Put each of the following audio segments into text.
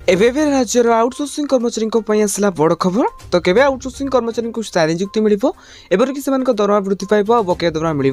एबे राज्यर आउटसोर्सिंग कर्मचारी आसला बड़ खबर तो केबे आउटसोर्सिंग कर्मचारी को स्थायी नियुक्ति मिल एवरकि से दरमा वृद्धि पाइब और बकेया दरमा मिल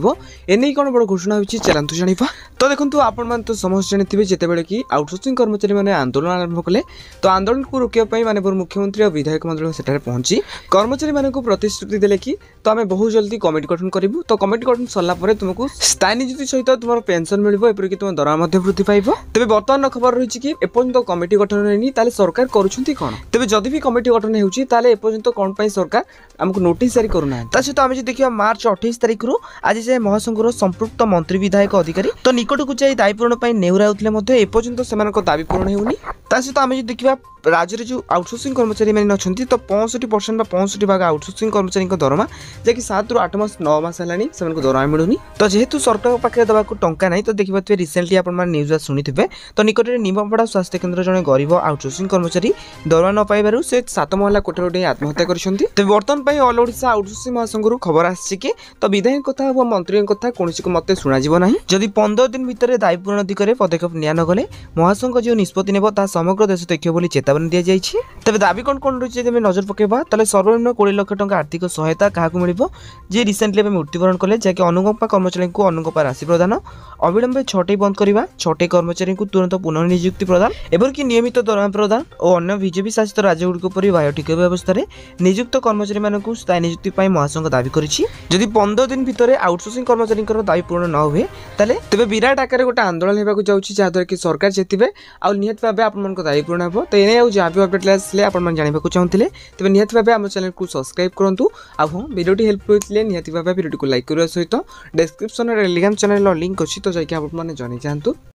एने कौन बड़ घोषणा होती चलतु जाना तो देखो आपण तो समस्त जानी जितेबाला कि आउटसोर्सिंग कर्मचारी मैंने आंदोलन आरंभ कले तो आंदोलन को रोकने माननीय मुख्यमंत्री और विधायक मंडल सेठारे पहुंची कर्मचारी मानक प्रतिश्रुति देले कि तो आम बहुत जल्दी कमिटी गठन करूँ तो कमिटी गठन सरला तुमको स्थायी नियुक्ति सहित तुम पेंशन मिल एपरिक तुम दरमा वृद्धि पाइब तेज बर्तमान खबर रही कि एपर्यंत कमिटी गठन नहीं ताले सरकार करुछंती कोन तबे जदि भी कमिटी गठन हेउची ताले एपर्यंत कोन पई सरकार हमको नोटिस जारी करूना ता सहित आमे जे देखिया मार्च 28 तारिख रु आज जे महासंघर संपृक्त मंत्री विधायक अधिकारी तो निकट को जाई दायी पूरण पई नेउराउतले मध्ये एपर्यंत सेमानक दाबी पूरण हेउनी ता सहित आमे जे देखिबा राज्य जो आउटसोर्सिंग कर्मचारी मैंने अच्छी तो 65% 65 भाग आउटसोर्सिंग कर्मचारी दरमा जैक 7 ରୁ 8 मास 9 मास है दरमा मिलूनी तो जेहेतु सरकार पाखे देवा टंका नहीं तो देखिए रिसेंटली आप न्यूज शुणी थे तो निकट में निमपड़ा स्वास्थ्य केन्द्र जड़े गरीब आउटसोर्सिंग कर्मचारी दरमा न पाइबार से 7 महला कोठा गोटे आत्महत्या करते तेज बर्तमान ऑल ओडिशा आउटसोर्सिंग महासंघ खबर आसी तो विधायक कथा और मंत्री कथा कौन को मत शुणा ना जदि 15 दिन भितर दायी पूरण दिगरे पदक्षेप निगले महासंघ जो निष्पत्ति नेब समग्र देश देखिए बोली चेतावनी दि जाइए तेज दाबी कौन कौन रही है नजर पकेबा ताले सर्वनिम्न 20 लाख टंका आर्थिक सहायता क्या मिल जी रिसेंटली मृत्युवरण कले जैक अनुकंपा कर्मचारी को अनुकंपा राशि प्रदान अविलंबे 6टी बंद करवा 6टी कर्मचारी को तुरंत पुनर्नियुक्ति प्रदान एवंकि नियमित दरमा प्रदान और अन्य बीजेपी शासित राज्यगुड़िक पर बायोटिक व्यवस्था नियुक्त कर्मचारी मानक स्थायी नियुक्ति महासंघ दाबी करिछि जदि 15 दिन भितर आउटसोर्सिंग कर्मचारी दाबी पूर्ण न हुए ताले तेबे विराट आकार गोटे आंदोलन होगा जाऊँगी जहाँद्वारा कि सरकार जितबे आ निहत भाव आप दाबी पूर्ण हम तो ये जहाँ भी अपडेट आसले आप जानवाक चाहते तेज निहत भाव आम चैनल को सब्सक्राइब करूँ आ हाँ वीडियो हेल्प होते निहत भाव वीडियो को लाइक करने सहित डिस्क्रिप्शन टेलीग्राम चैनल लिंक अच्छी तो जाकि आप जानी जातु।